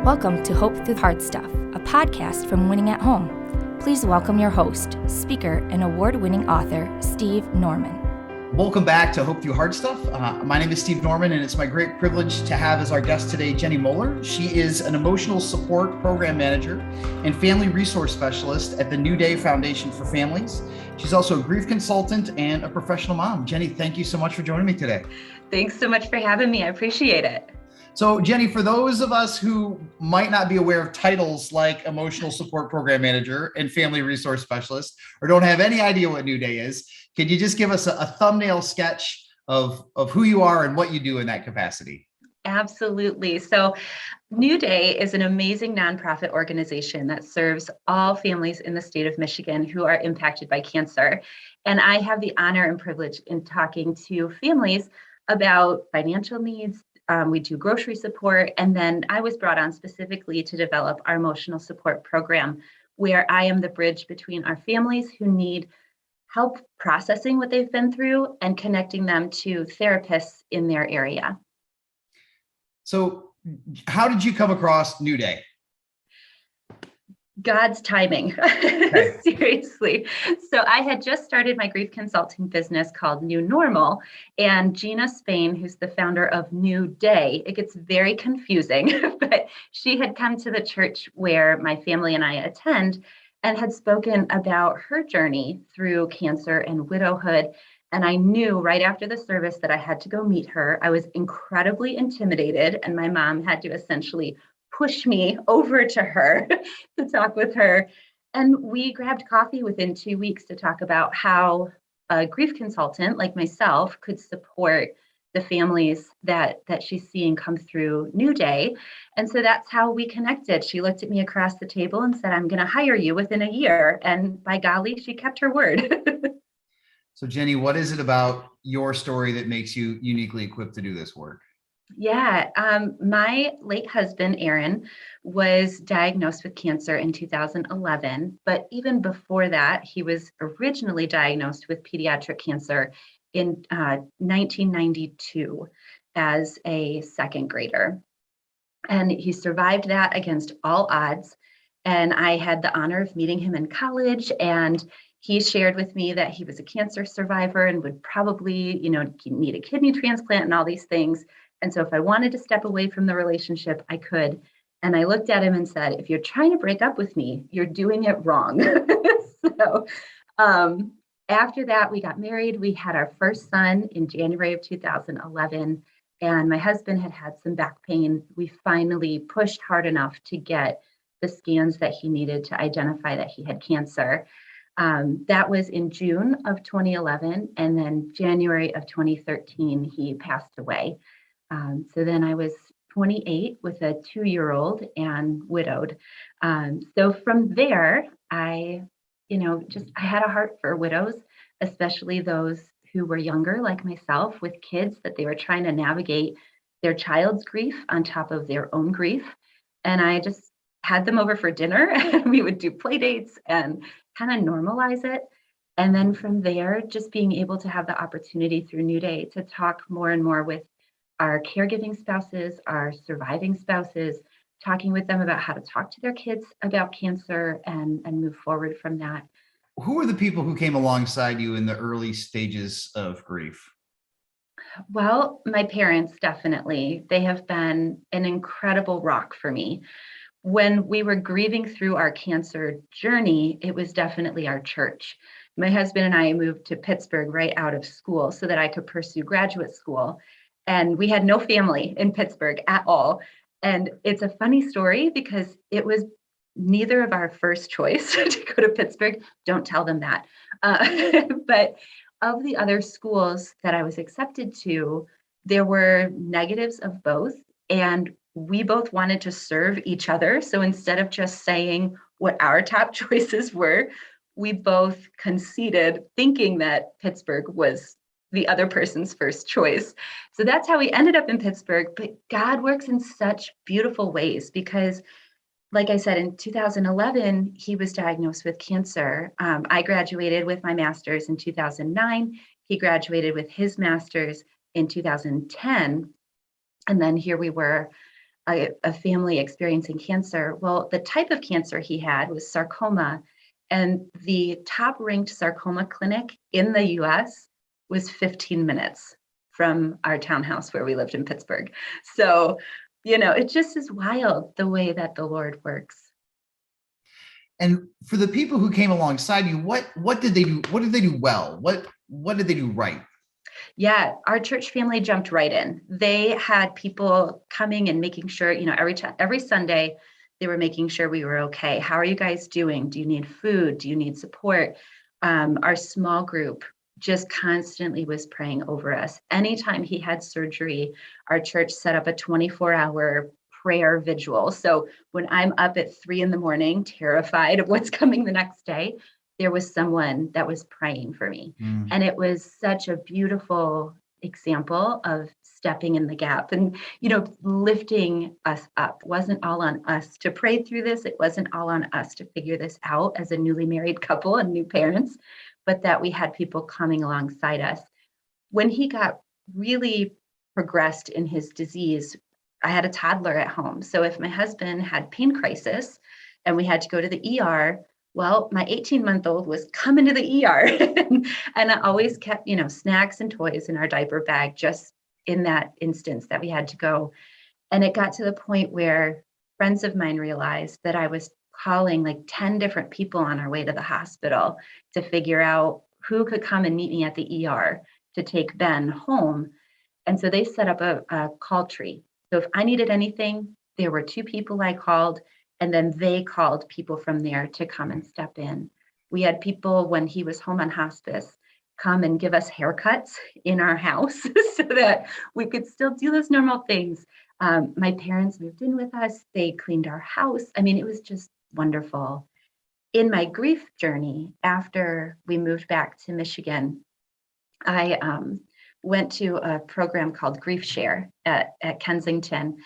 Welcome to Hope Through Hard Stuff, a podcast from Winning at Home. Please welcome your host, speaker, and award-winning author, Steve Norman. Welcome back to Hope Through Hard Stuff. My name is Steve Norman, and it's my great privilege to have as our guest today, Jenny Moeller. She is an emotional support program manager and family resource specialist at the New Day Foundation for Families. She's also a grief consultant and a professional mom. Jenny, thank you so much for joining me today. Thanks so much for having me. I appreciate it. So Jenny, for those of us who might not be aware of titles like emotional support program manager and family resource specialist, or don't have any idea what New Day is, can you just give us a thumbnail sketch of who you are and what you do in that capacity? Absolutely. So New Day is an amazing nonprofit organization that serves all families in the state of Michigan who are impacted by cancer. And I have the honor and privilege in talking to families about financial needs. We do grocery support, and then I was brought on specifically to develop our emotional support program, where I am the bridge between our families who need help processing what they've been through and connecting them to therapists in their area. So how did you come across New Day? God's timing. Okay. Seriously. So I had just started my grief consulting business called New Normal, and Gina Spain, who's the founder of New Day, it gets very confusing, but she had come to the church where my family and I attend and had spoken about her journey through cancer and widowhood. And I knew right after the service that I had to go meet her. I was incredibly intimidated, and my mom had to essentially push me over to her to talk with her. And we grabbed coffee within 2 weeks to talk about how a grief consultant like myself could support the families that she's seeing come through New Day. And so that's how we connected. She looked at me across the table and said, "I'm going to hire you within a year." And by golly, she kept her word. So Jenny, what is it about your story that makes you uniquely equipped to do this work? Yeah, my late husband, Aaron, was diagnosed with cancer in 2011. But even before that, he was originally diagnosed with pediatric cancer in 1992 as a second grader. And he survived that against all odds. And I had the honor of meeting him in college, and he shared with me that he was a cancer survivor and would probably, need a kidney transplant and all these things. And so if I wanted to step away from the relationship, I could. And I looked at him and said, "If you're trying to break up with me, you're doing it wrong." So after that, we got married. We had our first son in January of 2011. And my husband had had some back pain. We finally pushed hard enough to get the scans that he needed to identify that he had cancer. That was in June of 2011. And then January of 2013, he passed away. So then I was 28 with a 2-year-old and widowed. So from there, I had a heart for widows, especially those who were younger like myself with kids that they were trying to navigate their child's grief on top of their own grief. And I just had them over for dinner and we would do play dates and kind of normalize it. And then from there, just being able to have the opportunity through New Day to talk more and more with our caregiving spouses, our surviving spouses, talking with them about how to talk to their kids about cancer and move forward from that. Who are the people who came alongside you in the early stages of grief? Well, my parents, definitely. They have been an incredible rock for me. When we were grieving through our cancer journey, it was definitely our church. My husband and I moved to Pittsburgh right out of school so that I could pursue graduate school. And we had no family in Pittsburgh at all. And it's a funny story because it was neither of our first choice to go to Pittsburgh. Don't tell them that. But of the other schools that I was accepted to, there were negatives of both. And we both wanted to serve each other. So instead of just saying what our top choices were, we both conceded thinking that Pittsburgh was the other person's first choice. So that's how we ended up in Pittsburgh. But God works in such beautiful ways because, like I said, in 2011, he was diagnosed with cancer. I graduated with my master's in 2009. He graduated with his master's in 2010. And then here we were a family experiencing cancer. Well, the type of cancer he had was sarcoma, and the top ranked sarcoma clinic in the US was 15 minutes from our townhouse where we lived in Pittsburgh. So, it just is wild the way that the Lord works. And for the people who came alongside you, what did they do? What did they do well? What did they do right? Yeah, our church family jumped right in. They had people coming and making sure, every Sunday they were making sure we were okay. How are you guys doing? Do you need food? Do you need support? Our small group just constantly was praying over us. Anytime he had surgery, our church set up a 24-hour prayer vigil. So when I'm up at 3 a.m, terrified of what's coming the next day, there was someone that was praying for me. And it was such a beautiful example of stepping in the gap and, lifting us up. It wasn't all on us to pray through this. It wasn't all on us to figure this out as a newly married couple and new parents, but that we had people coming alongside us. When he got really progressed in his disease, I had a toddler at home. So if my husband had pain crisis and we had to go to the ER, well, my 18-month-old was coming to the ER and I always kept, snacks and toys in our diaper bag just in that instance that we had to go. And it got to the point where friends of mine realized that I was calling like 10 different people on our way to the hospital to figure out who could come and meet me at the ER to take Ben home. And so they set up a call tree. So if I needed anything, there were 2 people I called, and then they called people from there to come and step in. We had people, when he was home on hospice, come and give us haircuts in our house so that we could still do those normal things. My parents moved in with us. They cleaned our house. I mean, it was just wonderful. In my grief journey, after we moved back to Michigan, I went to a program called Grief Share at Kensington.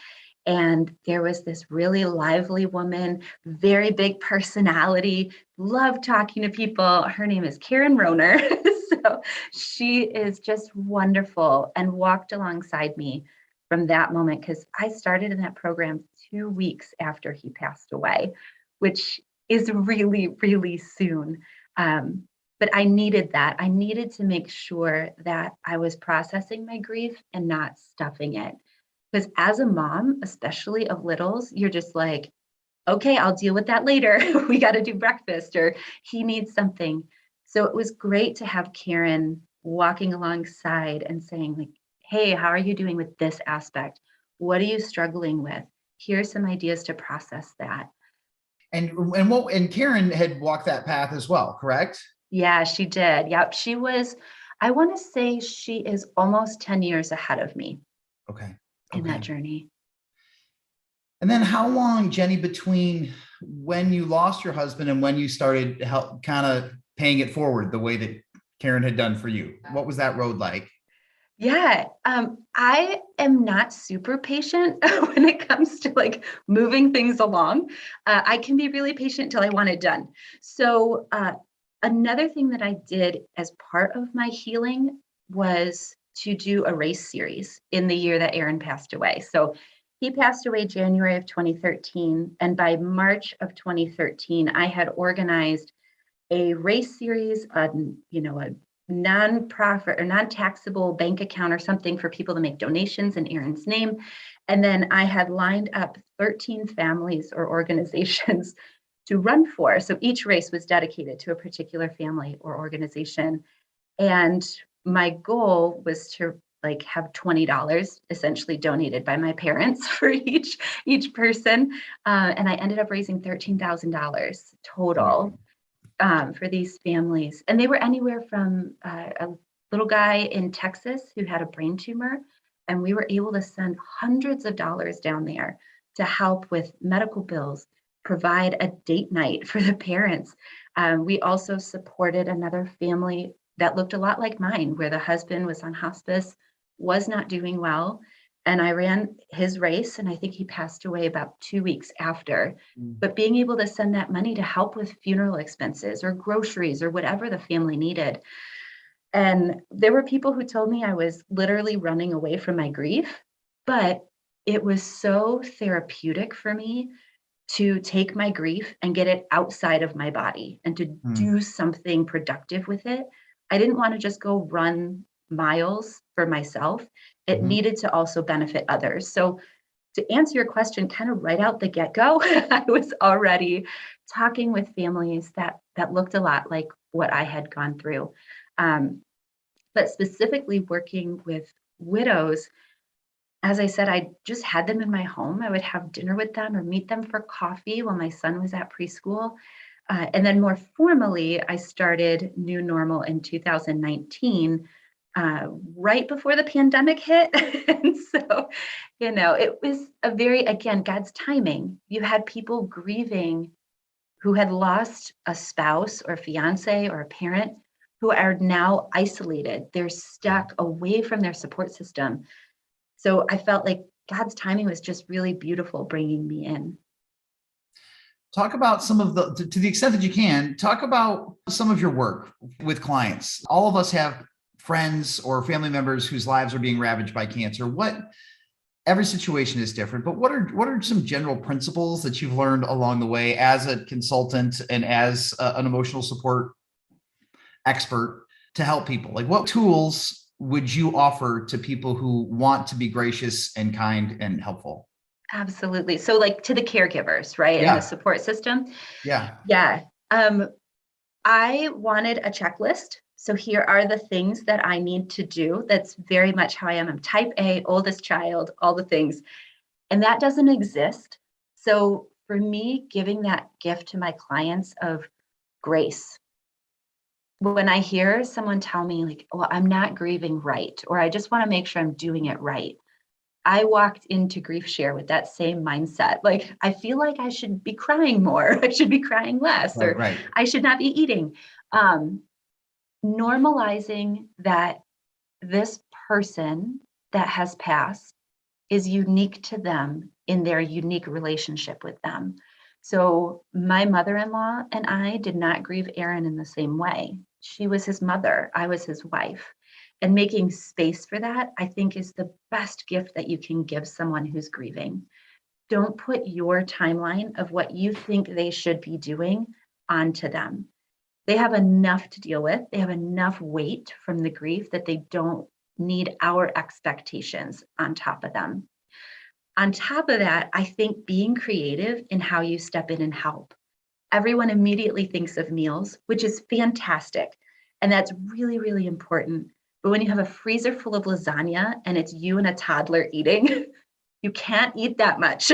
And there was this really lively woman, very big personality, loved talking to people. Her name is Karen Roner. So she is just wonderful and walked alongside me from that moment, because I started in that program 2 weeks after he passed away, which is really, really soon. But I needed that. I needed to make sure that I was processing my grief and not stuffing it. Because as a mom, especially of littles, you're just like, okay, I'll deal with that later. We got to do breakfast, or he needs something. So it was great to have Karen walking alongside and saying, like, hey, how are you doing with this aspect? What are you struggling with? Here's some ideas to process that. And Karen had walked that path as well, correct? Yeah, she did. Yep. She was, I want to say she is almost 10 years ahead of me. Okay. In that journey. And then how long, Jenny, between when you lost your husband and when you started help kind of paying it forward the way that Karen had done for you? What was that road like? Yeah, I am not super patient when it comes to like moving things along. I can be really patient until I want it done. So another thing that I did as part of my healing was to do a race series in the year that Aaron passed away. So he passed away January of 2013. And by March of 2013, I had organized a race series on, a nonprofit or non-taxable bank account or something for people to make donations in Aaron's name. And then I had lined up 13 families or organizations to run for. So each race was dedicated to a particular family or organization. And my goal was to have $20 essentially donated by my parents for each person. And I ended up raising $13,000 total for these families. And they were anywhere from a little guy in Texas who had a brain tumor. And we were able to send hundreds of dollars down there to help with medical bills, provide a date night for the parents. We also supported another family that looked a lot like mine, where the husband was on hospice, was not doing well. And I ran his race, and I think he passed away about 2 weeks after. But being able to send that money to help with funeral expenses or groceries or whatever the family needed. And there were people who told me I was literally running away from my grief, but it was so therapeutic for me to take my grief and get it outside of my body and to Mm, do something productive with it. I didn't want to just go run miles for myself. It mhm. needed to also benefit others. So to answer your question, kind of right out the get-go, I was already talking with families that looked a lot like what I had gone through. Um, but specifically working with widows, as I said, I just had them in my home. I would have dinner with them or meet them for coffee while my son was at preschool. And then more formally, I started New Normal in 2019, right before the pandemic hit. And so, it was a very, again, God's timing. You had people grieving who had lost a spouse or fiance or a parent who are now isolated. They're stuck away from their support system. So I felt like God's timing was just really beautiful bringing me in. Talk about some of to the extent that you can, talk about some of your work with clients. All of us have friends or family members whose lives are being ravaged by cancer. Every situation is different, but what are some general principles that you've learned along the way as a consultant and as an emotional support expert to help people? Like, what tools would you offer to people who want to be gracious and kind and helpful? Absolutely. So like to the caregivers, right? And the Yeah, support system. yeah. Yeah. I wanted a checklist. So here are the things that I need to do. That's very much how I am. I'm type A, oldest child, all the things. And that doesn't exist. So for me, giving that gift to my clients of grace, when I hear someone tell me, like, well, I'm not grieving right, or I just want to make sure I'm doing it right, I walked into Grief Share with that same mindset. Like, I feel like I should be crying more, I should be crying less, Right, or right. I should not be eating. Um, Normalizing that this person that has passed is unique to them in their unique relationship with them. So, my mother in law and I did not grieve Aaron in the same way. She was his mother, I was his wife. And making space for that, I think, is the best gift that you can give someone who's grieving. Don't put your timeline of what you think they should be doing onto them. They have enough to deal with, they have enough weight from the grief that they don't need our expectations on top of them. On top of that, I think being creative in how you step in and help. Everyone immediately thinks of meals, which is fantastic. And that's really, really important. But when you have a freezer full of lasagna and it's you and a toddler eating, you can't eat that much.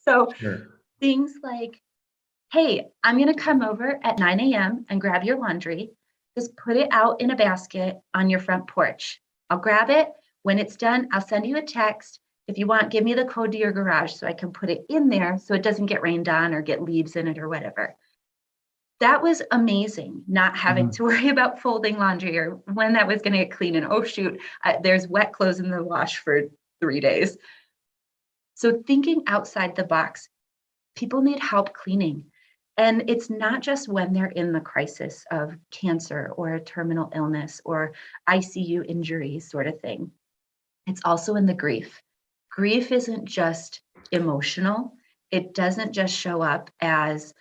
So Sure. things like, hey, I'm going to come over at 9 a.m. and grab your laundry. Just put it out in a basket on your front porch. I'll grab it. When it's done, I'll send you a text. If you want, give me the code to your garage so I can put it in there so it doesn't get rained on or get leaves in it or whatever. That was amazing, not having Mhm. to worry about folding laundry or when that was going to get clean. And oh, shoot, there's wet clothes in the wash for 3 days. So thinking outside the box, people need help cleaning. And it's not just when they're in the crisis of cancer or a terminal illness or ICU injury sort of thing. It's also in the grief. Grief isn't just emotional. It doesn't just show up as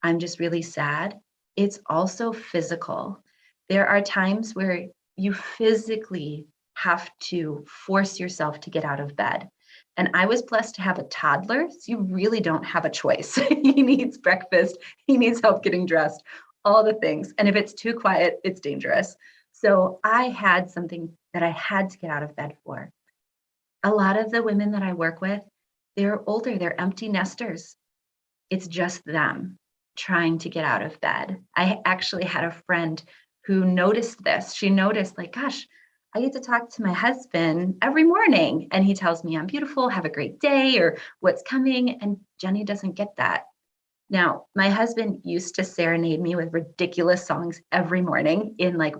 I'm just really sad. It's also physical. There are times where you physically have to force yourself to get out of bed. And I was blessed to have a toddler, so you really don't have a choice. He needs breakfast, he needs help getting dressed, all the things. And if it's too quiet, it's dangerous. So I had something that I had to get out of bed for. A lot of the women that I work with, they're older, they're empty nesters. It's just them trying to get out of bed. I actually had a friend who noticed this. She noticed, like, gosh, I get to talk to my husband every morning, and he tells me I'm beautiful, have a great day, or what's coming. And Jenny doesn't get that. Now, my husband used to serenade me with ridiculous songs every morning in like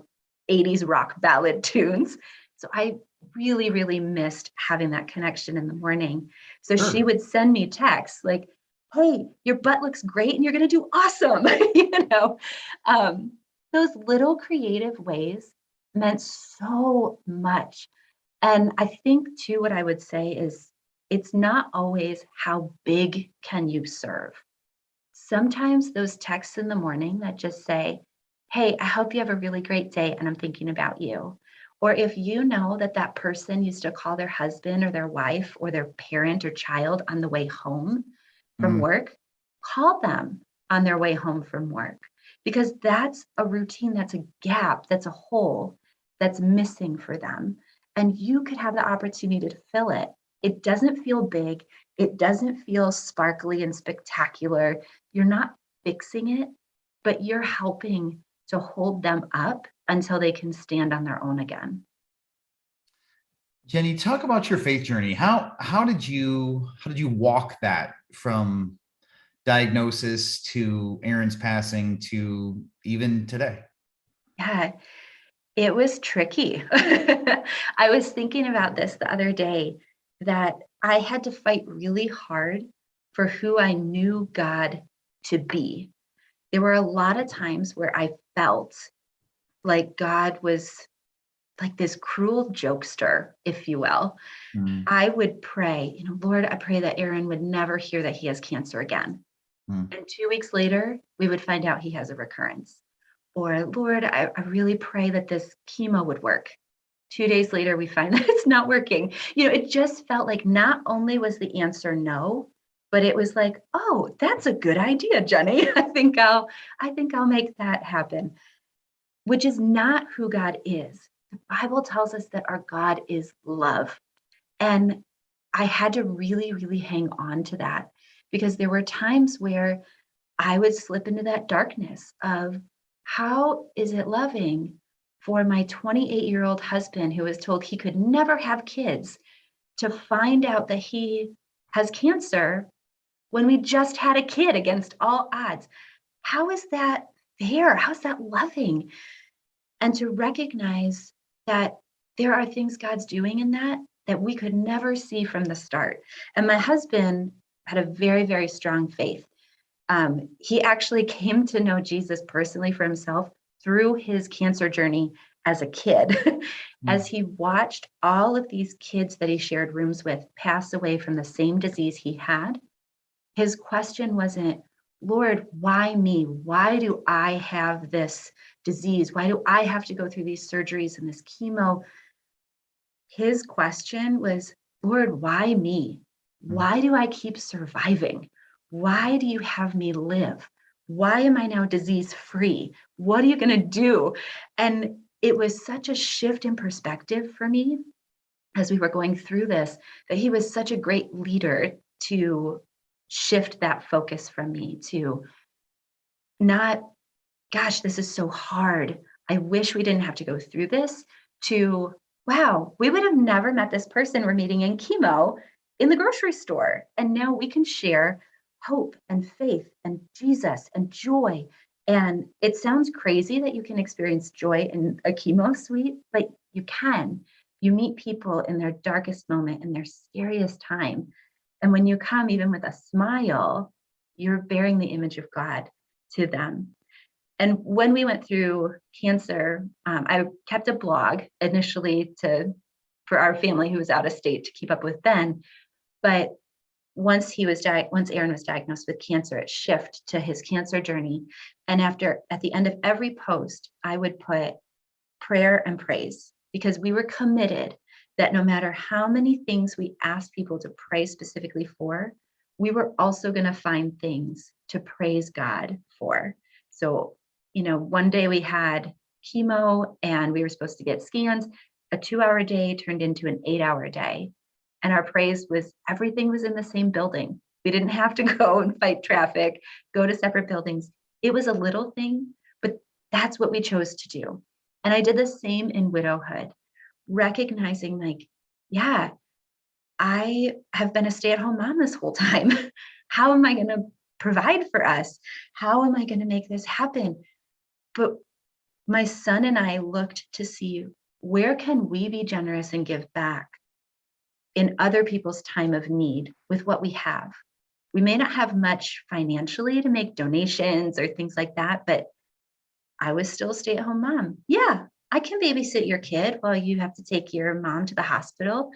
80s rock ballad tunes. So I really, really missed having that connection in the morning. So she Sure. would send me texts like, hey, your butt looks great and you're going to do awesome. you know, um, those little creative ways meant so much. And I think too, what I would say is it's not always how big can you serve. Sometimes those texts in the morning that just say, hey, I hope you have a really great day and I'm thinking about you. Or if you know that that person used to call their husband or their wife or their parent or child on the way home from Mm. work, call them on their way home from work, because that's a routine, that's a gap, that's a hole that's missing for them. And you could have the opportunity to fill it. It doesn't feel big. It doesn't feel sparkly and spectacular. You're not fixing it, but you're helping to hold them up until they can stand on their own again. Jenny, talk about your faith journey. How did you walk that from diagnosis to Aaron's passing to even today? Yeah, it was tricky. I was thinking about this the other day, that I had to fight really hard for who I knew God to be. There were a lot of times where I felt like God was like this cruel jokester, if you will. Mm. I would pray, Lord, I pray that Aaron would never hear that he has cancer again. Mm. And 2 weeks later, we would find out he has a recurrence. Or, Lord, I really pray that this chemo would work. 2 days later, we find that it's not working. It just felt like not only was the answer no, but it was like, oh, that's a good idea, Jenny. I think I'll make that happen, which is not who God is. The Bible tells us that our God is love. And I had to really, really hang on to that, because there were times where I would slip into that darkness of, how is it loving for my 28-year-old husband, who was told he could never have kids, to find out that he has cancer when we just had a kid against all odds? How is that fair? How's that loving? And to recognize that there are things God's doing in that we could never see from the start. And my husband had a very, very strong faith. He actually came to know Jesus personally for himself through his cancer journey as a kid, as he watched all of these kids that he shared rooms with pass away from the same disease he had. His question wasn't, Lord, why me? Why do I have this disease? Why do I have to go through these surgeries and this chemo? His question was, Lord, why me? Mm. Why do I keep surviving? Why do you have me live? Why am I now disease free? What are you going to do? And it was such a shift in perspective for me as we were going through this, that he was such a great leader to shift that focus from me to not, gosh, this is so hard. I wish we didn't have to go through this, to, wow, we would have never met this person we're meeting in chemo in the grocery store. And now we can share hope and faith and Jesus and joy. And it sounds crazy that you can experience joy in a chemo suite, but you can. You meet people in their darkest moment, in their scariest time. And when you come, even with a smile, you're bearing the image of God to them. And when we went through cancer, I kept a blog initially for our family who was out of state to keep up with Ben. But once Aaron was diagnosed with cancer, it shifted to his cancer journey. And at the end of every post, I would put prayer and praise, because we were committed that no matter how many things we asked people to pray specifically for, we were also going to find things to praise God for. So, one day we had chemo and we were supposed to get scans. A 2-hour day turned into an 8-hour day. And our praise was everything was in the same building. We didn't have to go and fight traffic, go to separate buildings. It was a little thing, but that's what we chose to do. And I did the same in widowhood, recognizing like, yeah, I have been a stay-at-home mom this whole time. How am I going to provide for us? How am I going to make this happen? But my son and I looked to see, where can we be generous and give back in other people's time of need with what we have? We may not have much financially to make donations or things like that, but I was still a stay-at-home mom. Yeah, I can babysit your kid while you have to take your mom to the hospital.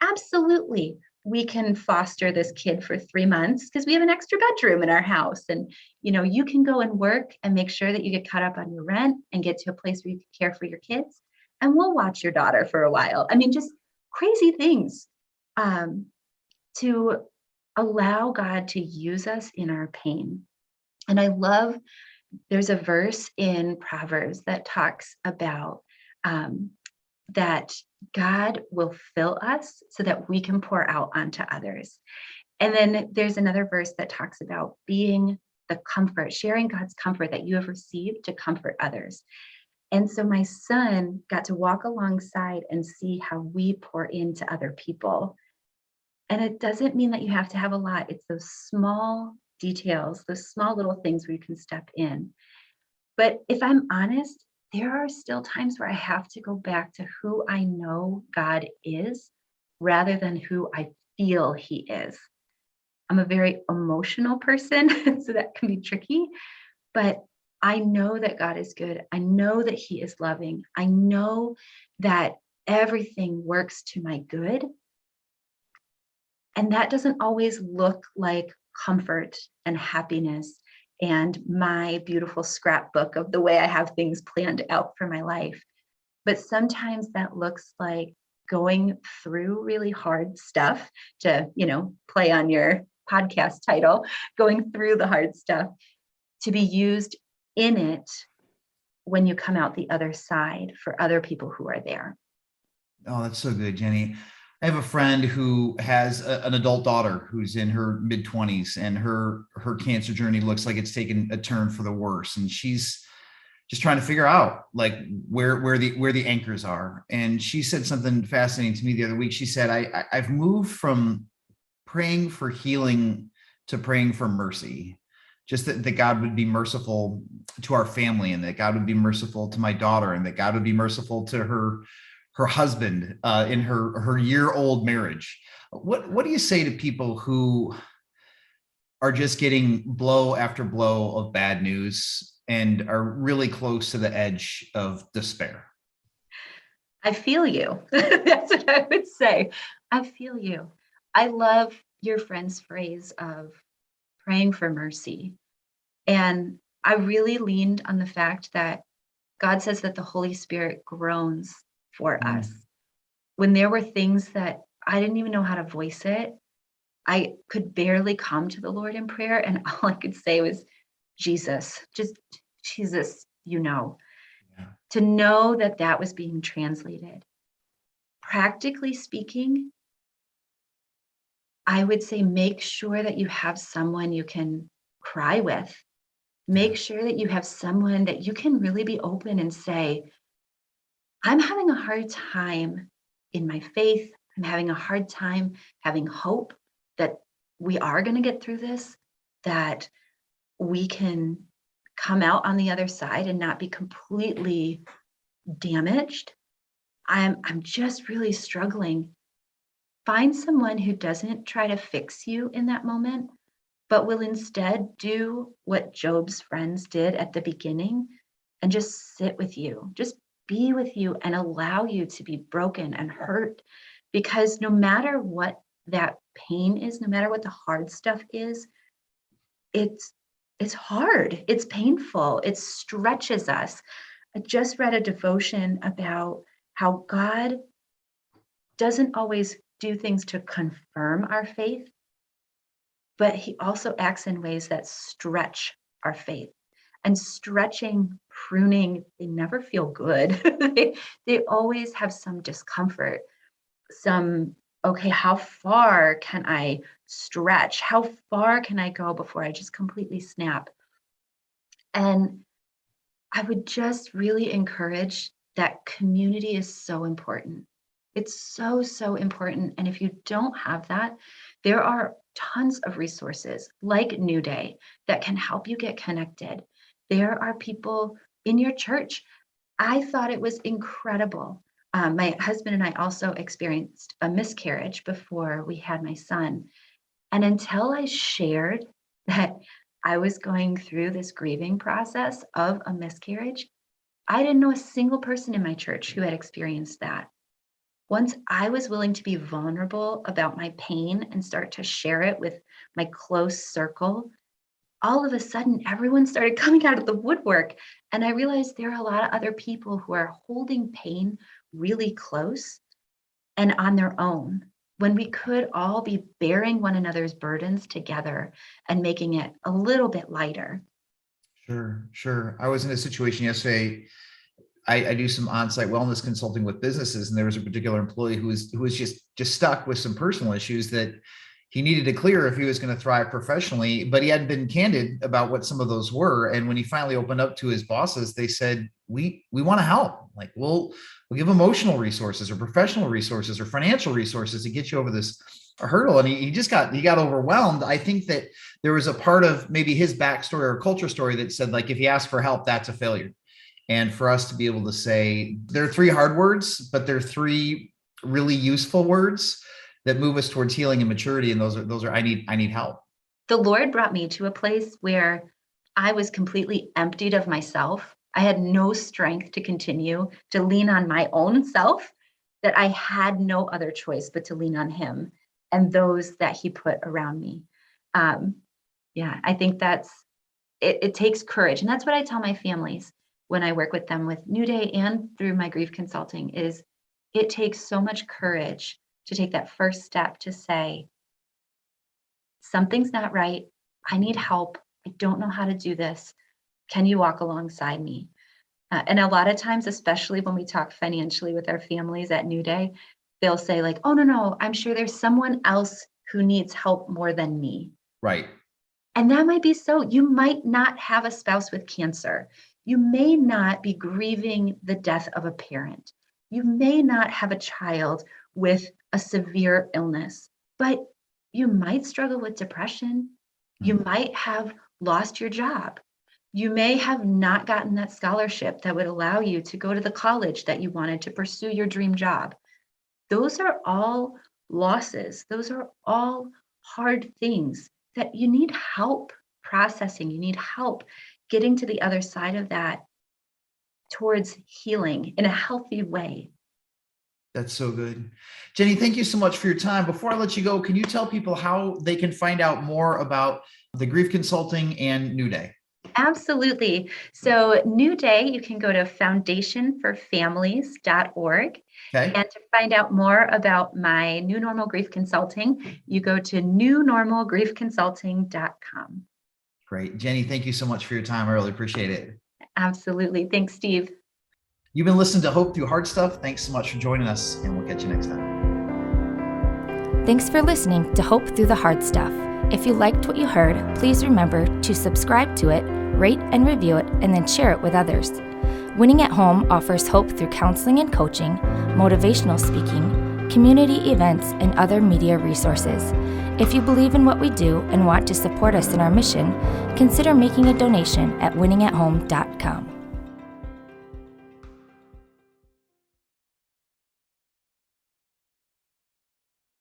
Absolutely. we can foster this kid for 3 months because we have an extra bedroom in our house. And, you can go and work and make sure that you get caught up on your rent and get to a place where you can care for your kids. And we'll watch your daughter for a while. I mean, just crazy things to allow God to use us in our pain. And I love, there's a verse in Proverbs that talks about that God will fill us so that we can pour out onto others. And then there's another verse that talks about being the comfort, sharing God's comfort that you have received to comfort others. And so my son got to walk alongside and see how we pour into other people. And it doesn't mean that you have to have a lot. It's those small details, those small little things where you can step in. But if I'm honest, there are still times where I have to go back to who I know God is rather than who I feel he is. I'm a very emotional person, so that can be tricky, but I know that God is good. I know that he is loving. I know that everything works to my good. And that doesn't always look like comfort and happiness and my beautiful scrapbook of the way I have things planned out for my life. But sometimes that looks like going through really hard stuff to, play on your podcast title, going through the hard stuff to be used in it when you come out the other side for other people who are there. Oh, that's so good, Jenny. I have a friend who has an adult daughter who's in her mid-20s, and her cancer journey looks like it's taken a turn for the worse. And she's just trying to figure out like where the anchors are. And she said something fascinating to me the other week. She said, I've moved from praying for healing to praying for mercy. Just that God would be merciful to our family, and that God would be merciful to my daughter, and that God would be merciful to her husband in her year-old marriage. What do you say to people who are just getting blow after blow of bad news and are really close to the edge of despair? I feel you. That's what I would say. I feel you. I love your friend's phrase of praying for mercy. And I really leaned on the fact that God says that the Holy Spirit groans for us. When there were things that I didn't even know how to voice it, I could barely come to the Lord in prayer. And all I could say was, Jesus, just Jesus, Yeah. To know that that was being translated. Practically speaking, I would say make sure that you have someone you can cry with. Make sure that you have someone that you can really be open and say, I'm having a hard time in my faith. I'm having a hard time having hope that we are going to get through this, that we can come out on the other side and not be completely damaged. I'm just really struggling. Find someone who doesn't try to fix you in that moment, but will instead do what Job's friends did at the beginning and just sit with you, just be with you and allow you to be broken and hurt. Because no matter what that pain is, no matter what the hard stuff is, it's hard, it's painful, it stretches us. I just read a devotion about how God doesn't always do things to confirm our faith, but he also acts in ways that stretch our faith. And stretching, pruning, they never feel good. they always have some discomfort, okay, how far can I stretch? How far can I go before I just completely snap? And I would just really encourage that community is so important. It's so, so important. And if you don't have that, there are tons of resources like New Day that can help you get connected. There are people in your church. I thought it was incredible. My husband and I also experienced a miscarriage before we had my son. And until I shared that I was going through this grieving process of a miscarriage, I didn't know a single person in my church who had experienced that. once I was willing to be vulnerable about my pain and start to share it with my close circle, all of a sudden everyone started coming out of the woodwork. And I realized there are a lot of other people who are holding pain really close and on their own, when we could all be bearing one another's burdens together and making it a little bit lighter. Sure. I was in a situation yesterday. I do some on-site wellness consulting with businesses, and there was a particular employee who was just stuck with some personal issues that he needed to clear if he was going to thrive professionally, but he hadn't been candid about what some of those were. And when he finally opened up to his bosses, they said, we want to help. Like, we'll give emotional resources or professional resources or financial resources to get you over this hurdle. And he got overwhelmed. I think that there was a part of maybe his backstory or culture story that said, like, if he asks for help, that's a failure. And for us to be able to say, there are 3 hard words, but there are 3 really useful words that move us towards healing and maturity. And those are, I need help. The Lord brought me to a place where I was completely emptied of myself. I had no strength to continue to lean on my own self, that I had no other choice but to lean on him and those that he put around me. I think it takes courage. And that's what I tell my families when I work with them with New Day and through my grief consulting, is it takes so much courage to take that first step to say, something's not right. I need help. I don't know how to do this. Can you walk alongside me? And a lot of times, especially when we talk financially with our families at New Day, they'll say like, oh, no, I'm sure there's someone else who needs help more than me. Right. And that might be so. You might not have a spouse with cancer. You may not be grieving the death of a parent. You may not have a child with a severe illness, but you might struggle with depression. You might have lost your job. You may have not gotten that scholarship that would allow you to go to the college that you wanted to pursue your dream job. Those are all losses. Those are all hard things that you need help processing. You need help getting to the other side of that towards healing in a healthy way. That's so good. Jenny, thank you so much for your time. Before I let you go, can you tell people how they can find out more about the grief consulting and New Day? Absolutely. So New Day, you can go to foundationforfamilies.org. Okay. And to find out more about my New Normal Grief Consulting, you go to newnormalgriefconsulting.com. Great. Jenny, thank you so much for your time. I really appreciate it. Absolutely. Thanks, Steve. You've been listening to Hope Through Hard Stuff. Thanks so much for joining us, and we'll catch you next time. Thanks for listening to Hope Through the Hard Stuff. If you liked what you heard, please remember to subscribe to it, rate and review it, and then share it with others. Winning at Home offers hope through counseling and coaching, motivational speaking, community events, and other media resources. If you believe in what we do and want to support us in our mission, consider making a donation at winningathome.com.